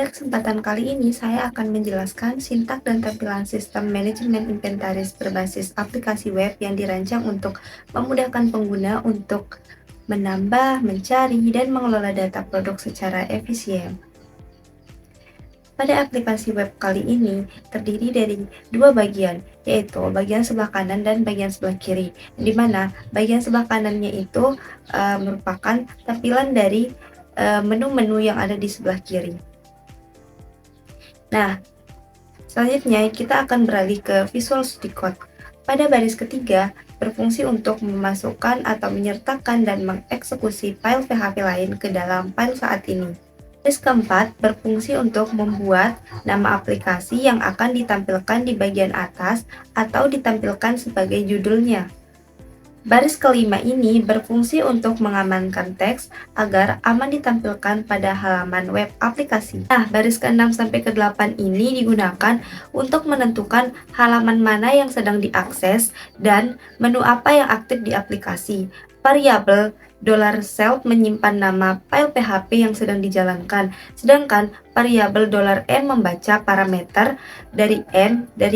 Pada kesempatan kali ini, saya akan menjelaskan sintak dan tampilan sistem manajemen inventaris berbasis aplikasi web yang dirancang untuk memudahkan pengguna untuk menambah, mencari, dan mengelola data produk secara efisien. Pada aplikasi web kali ini terdiri dari dua bagian, yaitu bagian sebelah kanan dan bagian sebelah kiri, di mana bagian sebelah kanannya itu merupakan tampilan dari menu-menu yang ada di sebelah kiri. Nah, selanjutnya kita akan beralih ke Visual Studio Code. Pada baris ketiga, berfungsi untuk memasukkan atau menyertakan dan mengeksekusi file PHP lain ke dalam file saat ini. Baris keempat berfungsi untuk membuat nama aplikasi yang akan ditampilkan di bagian atas atau ditampilkan sebagai judulnya. Baris kelima ini berfungsi untuk mengamankan teks agar aman ditampilkan pada halaman web aplikasi. Nah, baris ke-6 sampai ke-8 ini digunakan untuk menentukan halaman mana yang sedang diakses dan menu apa yang aktif di aplikasi. Variabel $self menyimpan nama file PHP yang sedang dijalankan, sedangkan variabel $n membaca parameter dari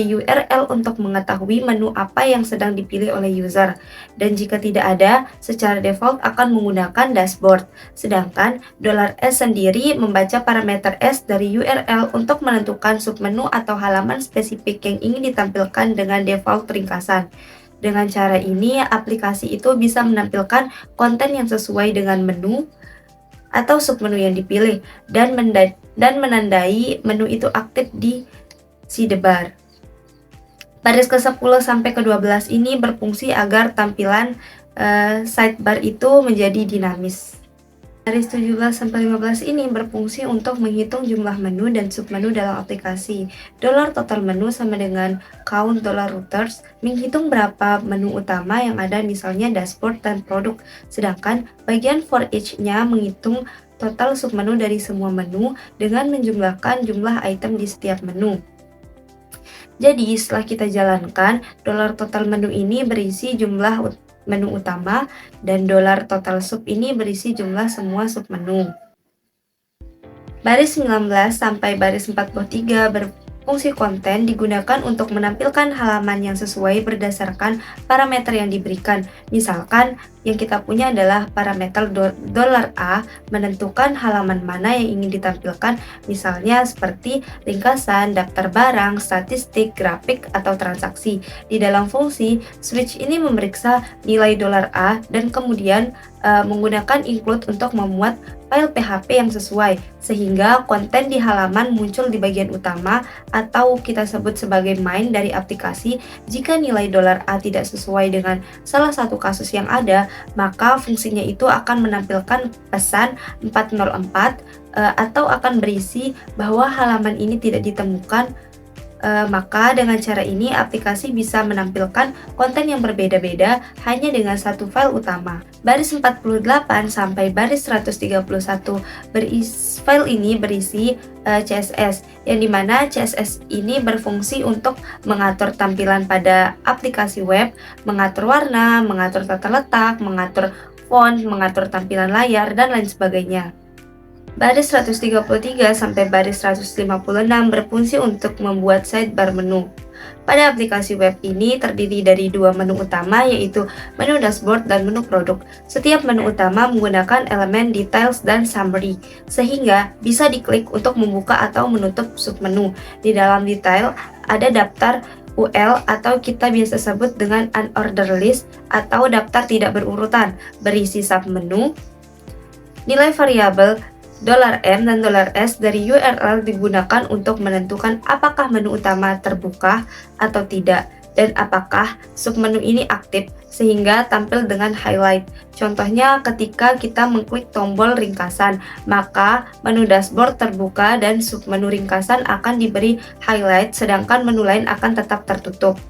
URL untuk mengetahui menu apa yang sedang dipilih oleh user. Dan jika tidak ada, secara default akan menggunakan dashboard. Sedangkan $s sendiri membaca parameter s dari URL untuk menentukan submenu atau halaman spesifik yang ingin ditampilkan dengan default ringkasan. Dengan cara ini, aplikasi itu bisa menampilkan konten yang sesuai dengan menu atau submenu yang dipilih dan menandai menu itu aktif di sidebar. Baris ke-10 sampai ke-12 ini berfungsi agar tampilan sidebar itu menjadi dinamis. Baris 17 sampai 15 ini berfungsi untuk menghitung jumlah menu dan submenu dalam aplikasi. $total menu sama dengan count $routers menghitung berapa menu utama yang ada, misalnya dashboard dan produk. Sedangkan bagian for each-nya menghitung total submenu dari semua menu dengan menjumlahkan jumlah item di setiap menu. Jadi setelah kita jalankan, $total menu ini berisi jumlah menu utama dan $total sub ini berisi jumlah semua submenu. Baris 19 sampai baris 43 berfungsi konten digunakan untuk menampilkan halaman yang sesuai berdasarkan parameter yang diberikan. Misalkan yang kita punya adalah parameter $A menentukan halaman mana yang ingin ditampilkan, misalnya seperti ringkasan, daftar barang, statistik, grafik, atau transaksi. Di dalam fungsi, switch ini memeriksa nilai $A dan kemudian menggunakan include untuk memuat file PHP yang sesuai, sehingga konten di halaman muncul di bagian utama atau kita sebut sebagai main dari aplikasi. Jika nilai $A tidak sesuai dengan salah satu kasus yang ada, maka fungsinya itu akan menampilkan pesan 404 atau akan berisi bahwa halaman ini tidak ditemukan. Maka dengan cara ini aplikasi bisa menampilkan konten yang berbeda-beda hanya dengan satu file utama. Baris 48 sampai baris 131 file ini berisi CSS, yang dimana CSS ini berfungsi untuk mengatur tampilan pada aplikasi web, mengatur warna, mengatur tata letak, mengatur font, mengatur tampilan layar, dan lain sebagainya. Baris 133 sampai baris 156 berfungsi untuk membuat sidebar menu. Pada aplikasi web ini terdiri dari dua menu utama, yaitu menu dashboard dan menu produk. Setiap menu utama menggunakan elemen details dan summary, sehingga bisa diklik untuk membuka atau menutup submenu. Di dalam detail ada daftar UL atau kita biasa sebut dengan unordered list atau daftar tidak berurutan, berisi submenu, nilai variabel $n dan $s dari URL digunakan untuk menentukan apakah menu utama terbuka atau tidak, dan apakah submenu ini aktif, sehingga tampil dengan highlight. Contohnya ketika kita mengklik tombol ringkasan, maka menu dashboard terbuka dan submenu ringkasan akan diberi highlight, sedangkan menu lain akan tetap tertutup.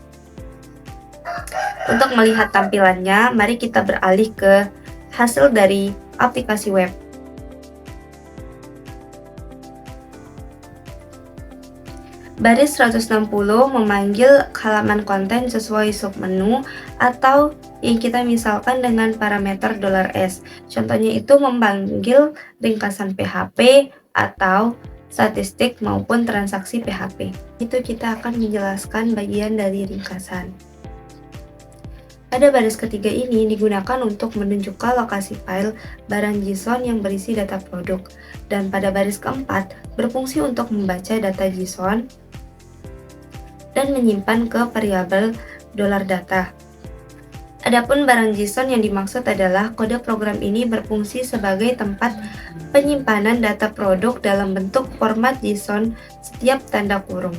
Untuk melihat tampilannya, mari kita beralih ke hasil dari aplikasi web. Baris 160 memanggil halaman konten sesuai submenu atau yang kita misalkan dengan parameter $s. Contohnya itu memanggil ringkasan PHP atau statistik maupun transaksi PHP. Itu kita akan menjelaskan bagian dari ringkasan. Pada baris ketiga ini digunakan untuk menunjukkan lokasi file barang JSON yang berisi data produk, dan pada baris keempat berfungsi untuk membaca data JSON dan menyimpan ke variabel $data. Adapun barang JSON yang dimaksud adalah kode program ini berfungsi sebagai tempat penyimpanan data produk dalam bentuk format JSON setiap tanda kurung.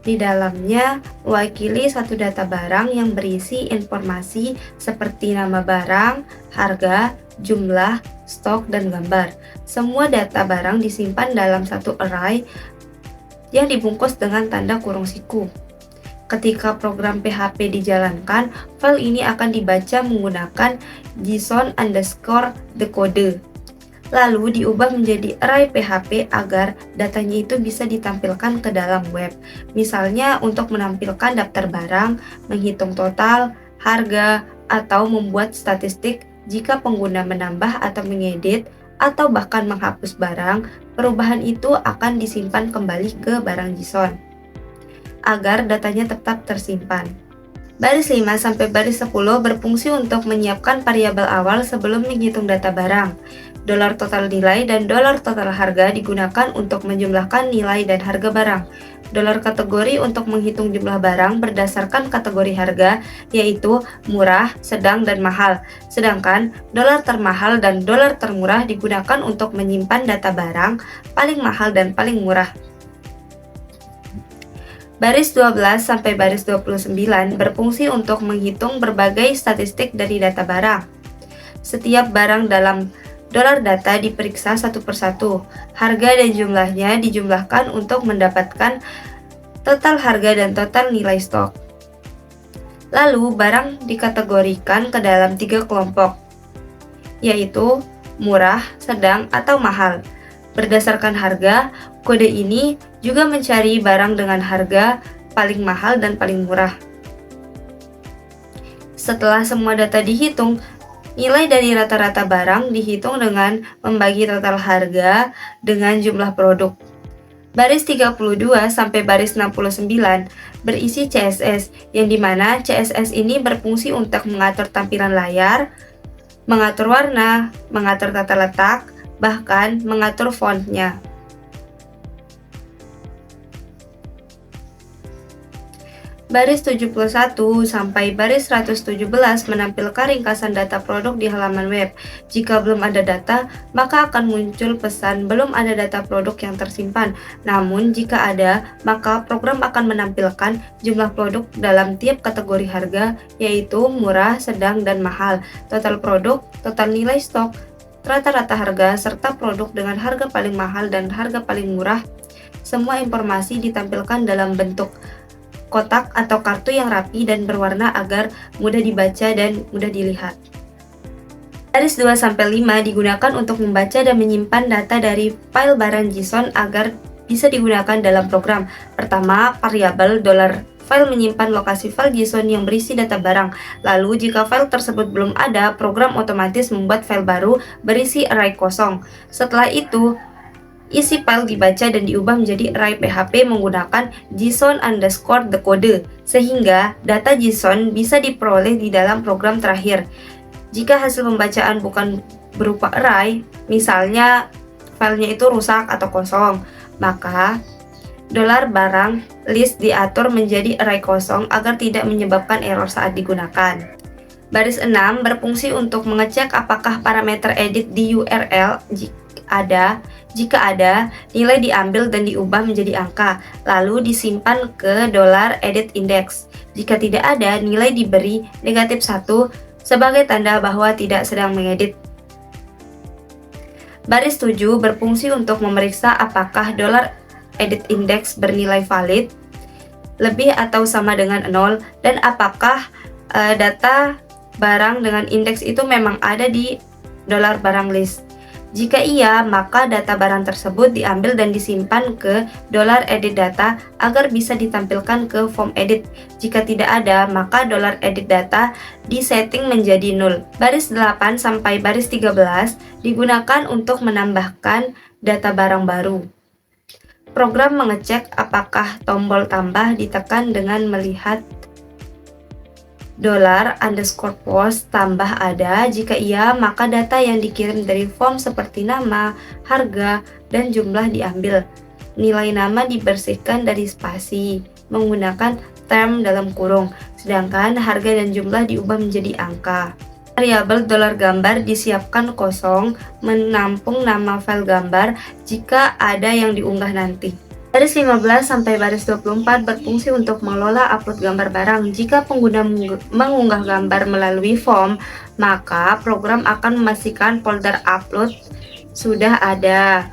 Di dalamnya mewakili satu data barang yang berisi informasi seperti nama barang, harga, jumlah, stok, dan gambar. Semua data barang disimpan dalam satu array yang dibungkus dengan tanda kurung siku. Ketika program PHP dijalankan, file ini akan dibaca menggunakan JSON_decode. Lalu diubah menjadi array PHP agar datanya itu bisa ditampilkan ke dalam web. Misalnya untuk menampilkan daftar barang, menghitung total, harga, atau membuat statistik jika pengguna menambah atau mengedit, atau bahkan menghapus barang, perubahan itu akan disimpan kembali ke barang JSON agar datanya tetap tersimpan. Baris 5 sampai baris 10 berfungsi untuk menyiapkan variabel awal sebelum menghitung data barang. $total nilai dan $total harga digunakan untuk menjumlahkan nilai dan harga barang. $kategori untuk menghitung jumlah barang berdasarkan kategori harga, yaitu murah, sedang, dan mahal. Sedangkan $termahal dan $termurah digunakan untuk menyimpan data barang paling mahal dan paling murah. Baris 12 sampai baris 29 berfungsi untuk menghitung berbagai statistik dari data barang. Setiap barang dalam $data diperiksa satu persatu. Harga dan jumlahnya dijumlahkan untuk mendapatkan total harga dan total nilai stok. Lalu barang dikategorikan ke dalam 3 kelompok, yaitu murah, sedang, atau mahal. Berdasarkan harga, kode ini juga mencari barang dengan harga paling mahal dan paling murah. Setelah semua data dihitung, nilai dari rata-rata barang dihitung dengan membagi total harga dengan jumlah produk. Baris 32 sampai baris 69 berisi CSS, yang dimana CSS ini berfungsi untuk mengatur tampilan layar, mengatur warna, mengatur tata letak, bahkan mengatur fontnya. Baris 71 sampai baris 117 menampilkan ringkasan data produk di halaman web. Jika belum ada data, maka akan muncul pesan belum ada data produk yang tersimpan. Namun jika ada, maka program akan menampilkan jumlah produk dalam tiap kategori harga, yaitu murah, sedang, dan mahal, total produk, total nilai stok, rata-rata harga, serta produk dengan harga paling mahal dan harga paling murah. Semua informasi ditampilkan dalam bentuk kotak atau kartu yang rapi dan berwarna agar mudah dibaca dan mudah dilihat. Baris 2-5 digunakan untuk membaca dan menyimpan data dari file barang JSON agar bisa digunakan dalam program. Pertama, variabel $file menyimpan lokasi file JSON yang berisi data barang. Lalu jika file tersebut belum ada, program otomatis membuat file baru berisi array kosong. Setelah itu, isi file dibaca dan diubah menjadi array PHP menggunakan JSON_decode, sehingga data JSON bisa diperoleh di dalam program terakhir. Jika hasil pembacaan bukan berupa array, misalnya filenya itu rusak atau kosong, maka $barang list diatur menjadi array kosong agar tidak menyebabkan error saat digunakan. Baris 6 berfungsi untuk mengecek apakah parameter edit di URL jika ada, nilai diambil dan diubah menjadi angka, lalu disimpan ke $edit_index. Jika tidak ada, nilai diberi -1 sebagai tanda bahwa tidak sedang mengedit. Baris 7 berfungsi untuk memeriksa apakah $edit_index bernilai valid, lebih atau sama dengan 0, dan apakah data barang dengan indeks itu memang ada di $barang list. Jika iya, maka data barang tersebut diambil dan disimpan ke $edit_data agar bisa ditampilkan ke form edit. Jika tidak ada, maka $edit_data disetting menjadi 0. Baris 8 sampai baris 13 digunakan untuk menambahkan data barang baru. Program mengecek apakah tombol tambah ditekan dengan melihat $_post tambah ada. Jika iya, maka data yang dikirim dari form seperti nama, harga, dan jumlah diambil. Nilai nama dibersihkan dari spasi menggunakan term dalam kurung, sedangkan harga dan jumlah diubah menjadi angka. Variabel $gambar disiapkan kosong, menampung nama file gambar jika ada yang diunggah nanti. Baris 15 sampai baris 24 berfungsi untuk mengelola upload gambar barang. Jika pengguna mengunggah gambar melalui form, maka program akan memastikan folder upload sudah ada.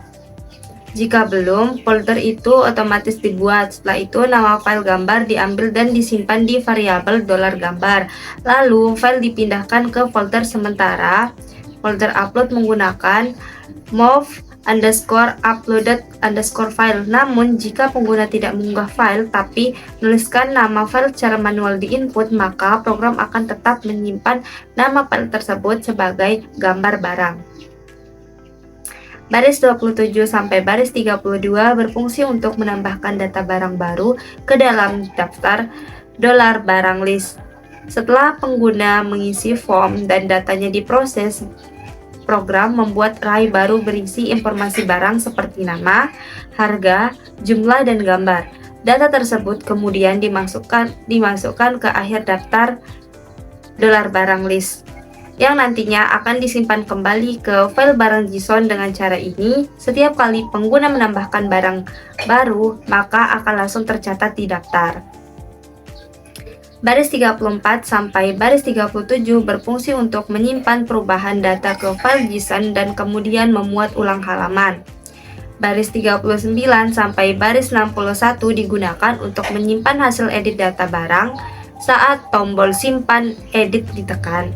Jika belum, folder itu otomatis dibuat. Setelah itu, nama file gambar diambil dan disimpan di variabel $gambar. Lalu, file dipindahkan ke folder sementara, folder upload menggunakan move_uploaded_file. Namun, jika pengguna tidak mengunggah file, tapi menuliskan nama file secara manual di input, maka program akan tetap menyimpan nama file tersebut sebagai gambar barang. Baris 27 sampai baris 32 berfungsi untuk menambahkan data barang baru ke dalam daftar $barang list. Setelah pengguna mengisi form dan datanya diproses, program membuat array baru berisi informasi barang seperti nama, harga, jumlah, dan gambar. Data tersebut kemudian dimasukkan ke akhir daftar $barang list, yang nantinya akan disimpan kembali ke file barang JSON. Dengan cara ini, setiap kali pengguna menambahkan barang baru, maka akan langsung tercatat di daftar. Baris 34 sampai baris 37 berfungsi untuk menyimpan perubahan data ke file JSON dan kemudian memuat ulang halaman. Baris 39 sampai baris 61 digunakan untuk menyimpan hasil edit data barang saat tombol simpan edit ditekan.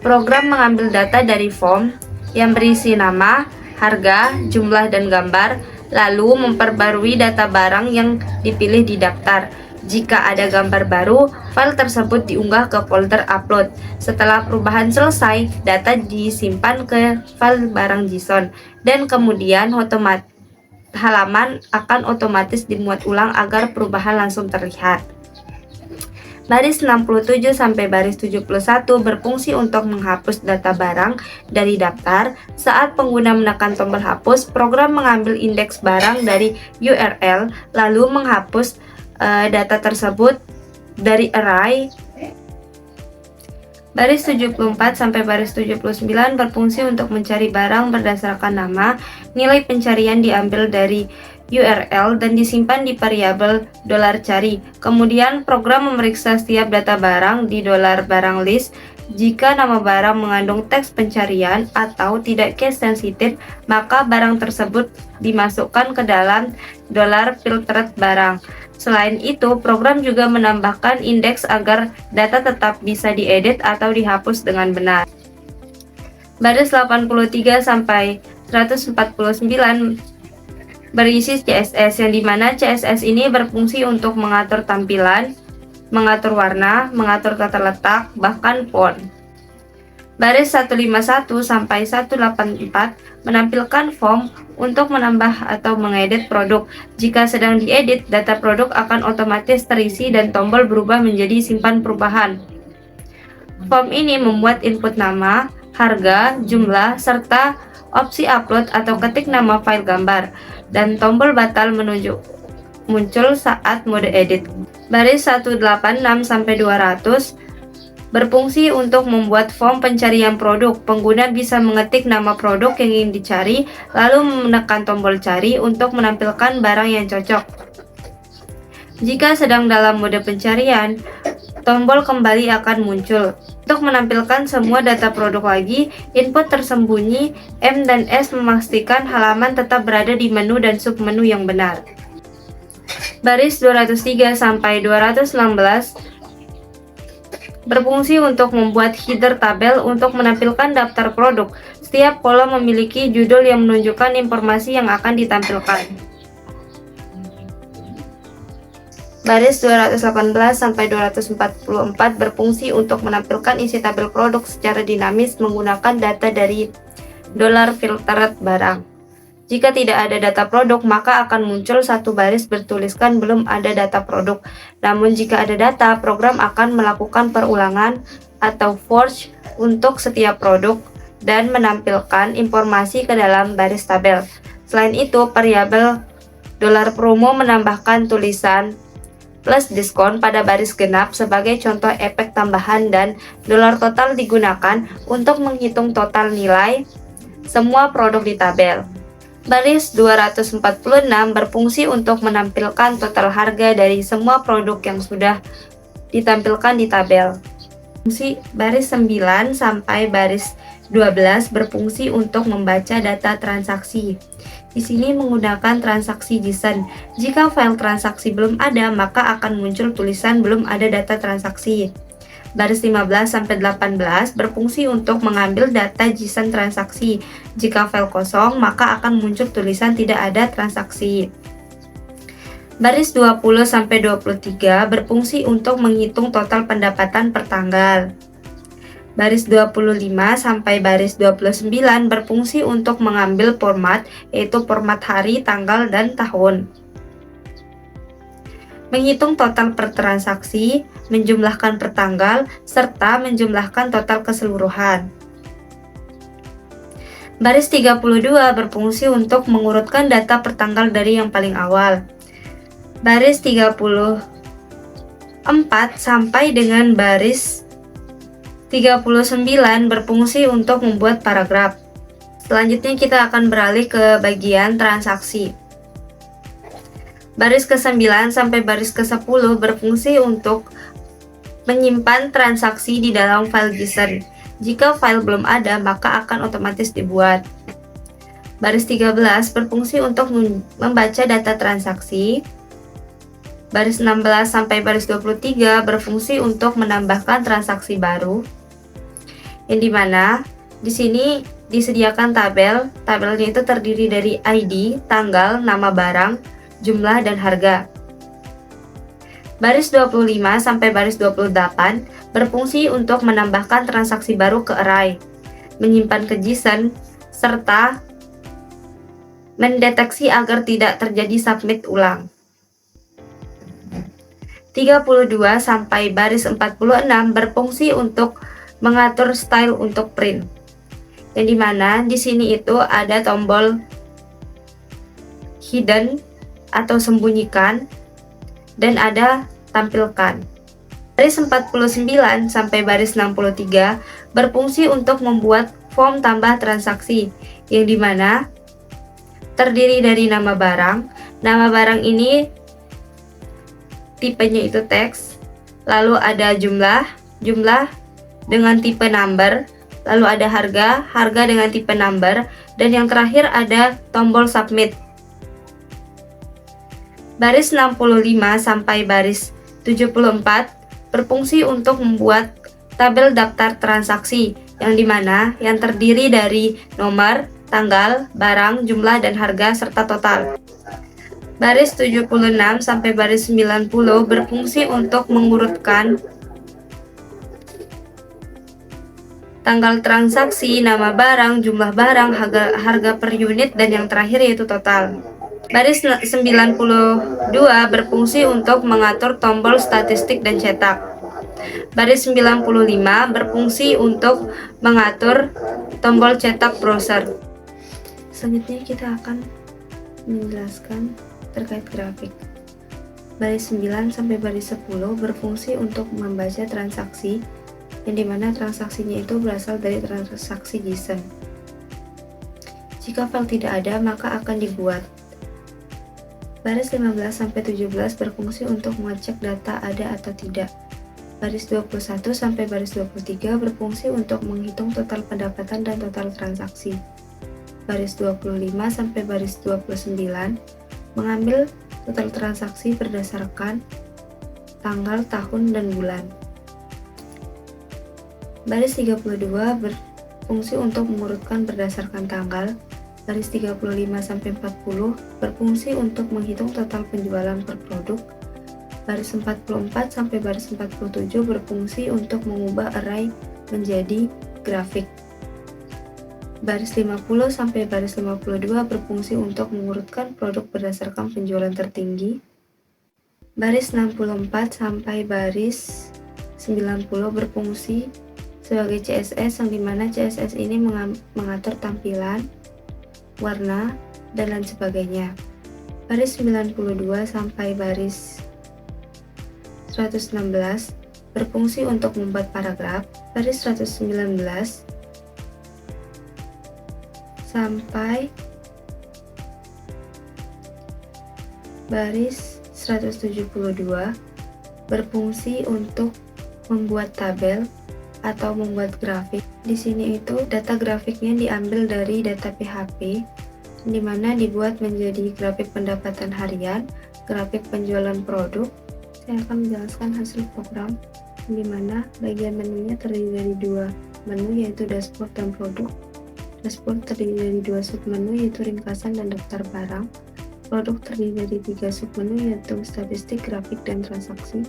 Program mengambil data dari form yang berisi nama, harga, jumlah, dan gambar, lalu memperbarui data barang yang dipilih di daftar. Jika ada gambar baru, file tersebut diunggah ke folder upload. Setelah perubahan selesai, data disimpan ke file barang JSON, dan kemudian halaman akan otomatis dimuat ulang agar perubahan langsung terlihat. Baris 67 sampai baris 71 berfungsi untuk menghapus data barang dari daftar. Saat pengguna menekan tombol hapus, program mengambil indeks barang dari URL lalu menghapus data tersebut dari array. Baris 74 sampai baris 79 berfungsi untuk mencari barang berdasarkan nama. Nilai pencarian diambil dari URL dan disimpan di variabel $cari. Kemudian program memeriksa setiap data barang di $barang list. Jika nama barang mengandung teks pencarian atau tidak case sensitif, maka barang tersebut dimasukkan ke dalam $filtered barang. Selain itu, program juga menambahkan indeks agar data tetap bisa diedit atau dihapus dengan benar. Baris 83 sampai 149 berisi CSS, yang dimana CSS ini berfungsi untuk mengatur tampilan, mengatur warna, mengatur tata letak, bahkan font. Baris 151 sampai 184 menampilkan form untuk menambah atau mengedit produk. Jika sedang diedit, data produk akan otomatis terisi dan tombol berubah menjadi simpan perubahan. Form ini memuat input nama, harga, jumlah, serta opsi upload atau ketik nama file gambar, dan tombol batal muncul saat mode edit. Baris 186 sampai 200 berfungsi untuk membuat form pencarian produk. Pengguna bisa mengetik nama produk yang ingin dicari, lalu menekan tombol cari untuk menampilkan barang yang cocok. Jika sedang dalam mode pencarian, tombol kembali akan muncul. Untuk menampilkan semua data produk lagi, input tersembunyi M dan S memastikan halaman tetap berada di menu dan submenu yang benar. Baris 203 sampai 216 berfungsi untuk membuat header tabel untuk menampilkan daftar produk. Setiap kolom memiliki judul yang menunjukkan informasi yang akan ditampilkan. Baris 218 sampai 244 berfungsi untuk menampilkan isi tabel produk secara dinamis menggunakan data dari $filtered barang. Jika tidak ada data produk, maka akan muncul satu baris bertuliskan belum ada data produk. Namun jika ada data, program akan melakukan perulangan atau forge untuk setiap produk dan menampilkan informasi ke dalam baris tabel. Selain itu, variabel $promo menambahkan tulisan plus diskon pada baris genap sebagai contoh efek tambahan, dan $total digunakan untuk menghitung total nilai semua produk di tabel. Baris 246 berfungsi untuk menampilkan total harga dari semua produk yang sudah ditampilkan di tabel. Fungsi baris 9 sampai baris 12 berfungsi untuk membaca data transaksi. Di sini menggunakan transaksi JSON. Jika file transaksi belum ada, maka akan muncul tulisan belum ada data transaksi. Baris 15 sampai 18 berfungsi untuk mengambil data JSON transaksi. Jika file kosong, maka akan muncul tulisan tidak ada transaksi. Baris 20 sampai 23 berfungsi untuk menghitung total pendapatan per tanggal. Baris 25 sampai baris 29 berfungsi untuk mengambil format, yaitu format hari, tanggal, dan tahun. Menghitung total per transaksi, menjumlahkan per tanggal, serta menjumlahkan total keseluruhan. Baris 32 berfungsi untuk mengurutkan data per tanggal dari yang paling awal. Baris 34 sampai dengan baris 39 berfungsi untuk membuat paragraf. Selanjutnya kita akan beralih ke bagian transaksi. Baris ke-9 sampai baris ke-10 berfungsi untuk menyimpan transaksi di dalam file JSON. Jika file belum ada, maka akan otomatis dibuat. Baris 13 berfungsi untuk membaca data transaksi. Baris 16 sampai baris 23 berfungsi untuk menambahkan transaksi baru, yang dimana di sini disediakan tabel. Tabelnya itu terdiri dari ID, tanggal, nama barang, jumlah, dan harga. Baris 25 sampai baris 28 berfungsi untuk menambahkan transaksi baru ke array, menyimpan ke JSON, serta mendeteksi agar tidak terjadi submit ulang. 32 sampai baris 46 berfungsi untuk mengatur style untuk print, yang dimana di sini itu ada tombol hidden atau sembunyikan dan ada tampilkan. Baris 49 sampai baris 63 berfungsi untuk membuat form tambah transaksi, yang dimana terdiri dari nama barang. Nama barang ini tipenya itu teks, lalu ada jumlah dengan tipe number, lalu ada harga dengan tipe number, dan yang terakhir ada tombol submit. Baris 65 sampai baris 74 berfungsi untuk membuat tabel daftar transaksi, yang dimana yang terdiri dari nomor, tanggal, barang, jumlah, dan harga, serta total. Baris 76 sampai baris 90 berfungsi untuk mengurutkan tanggal transaksi, nama barang, jumlah barang, harga per unit, dan yang terakhir yaitu total. Baris 92 berfungsi untuk mengatur tombol statistik dan cetak. Baris 95 berfungsi untuk mengatur tombol cetak browser. Selanjutnya kita akan menjelaskan terkait grafik. Baris 9 sampai baris 10 berfungsi untuk membaca transaksi, yang dimana transaksinya itu berasal dari transaksi JSON. Jika file tidak ada, maka akan dibuat. Baris 15 sampai 17 berfungsi untuk mengecek data ada atau tidak. Baris 21 sampai baris 23 berfungsi untuk menghitung total pendapatan dan total transaksi. Baris 25 sampai baris 29 mengambil total transaksi berdasarkan tanggal, tahun, dan bulan. Baris 32 berfungsi untuk mengurutkan berdasarkan tanggal. Baris 35 sampai 40 berfungsi untuk menghitung total penjualan per produk. Baris 44 sampai baris 47 berfungsi untuk mengubah array menjadi grafik. Baris 50 sampai baris 52 berfungsi untuk mengurutkan produk berdasarkan penjualan tertinggi. Baris 64 sampai baris 90 berfungsi sebagai CSS, yang dimana CSS ini mengatur tampilan, warna, dan lain sebagainya. Baris 92 sampai baris 116 berfungsi untuk membuat paragraf. Baris 119 sampai baris 172 berfungsi untuk membuat tabel atau membuat grafik. Di sini itu data grafiknya diambil dari data PHP, di mana dibuat menjadi grafik pendapatan harian, grafik penjualan produk. Saya akan menjelaskan hasil program, di mana bagian menunya terdiri dari dua menu, yaitu dashboard dan produk. Dashboard terdiri dari dua submenu, yaitu ringkasan dan daftar barang. Produk terdiri dari tiga submenu, yaitu statistik, grafik, dan transaksi.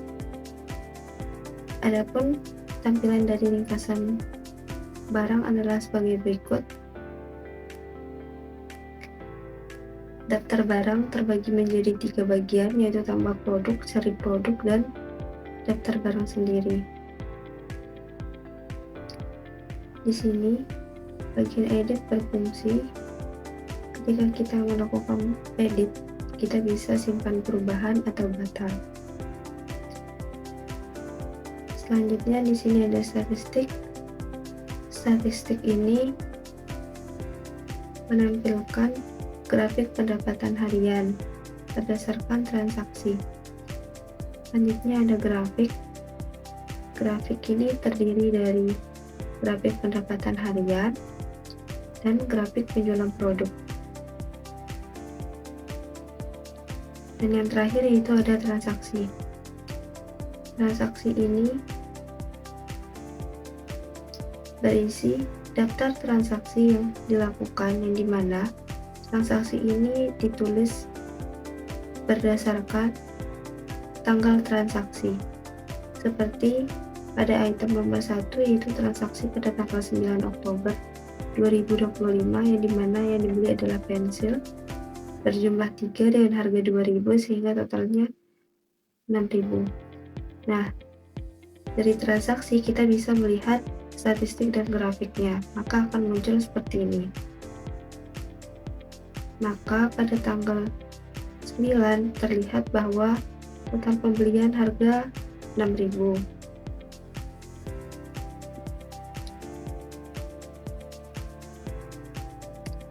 Adapun tampilan dari ringkasan barang adalah sebagai berikut. Daftar barang terbagi menjadi tiga bagian, yaitu tambah produk, seri produk, dan daftar barang sendiri. Di sini bagian edit berfungsi ketika kita melakukan edit, kita bisa simpan perubahan atau batal. Selanjutnya di sini ada statistik. Statistik ini menampilkan grafik pendapatan harian berdasarkan transaksi. Selanjutnya ada grafik. Grafik ini terdiri dari grafik pendapatan harian dan grafik penjualan produk. Dan yang terakhir yaitu ada transaksi. Transaksi ini berisi daftar transaksi yang dilakukan, yang dimana transaksi ini ditulis berdasarkan tanggal transaksi. Seperti pada item nomor 1, yaitu transaksi pada tanggal 9 Oktober 2025, yang dimana yang dibeli adalah pensil berjumlah 3 dengan harga 2.000 sehingga totalnya 6.000. Nah, dari transaksi kita bisa melihat statistik dan grafiknya, maka akan muncul seperti ini. Maka pada tanggal 9 terlihat bahwa total pembelian harga 6.000.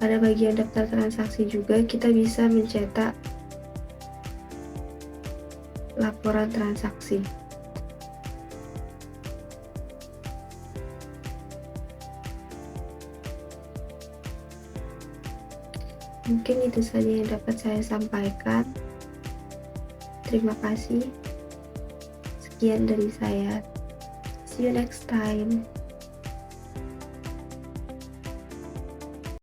Pada bagian daftar transaksi juga kita bisa mencetak laporan transaksi. Mungkin itu saja yang dapat saya sampaikan. Terima kasih. Sekian dari saya. See you next time.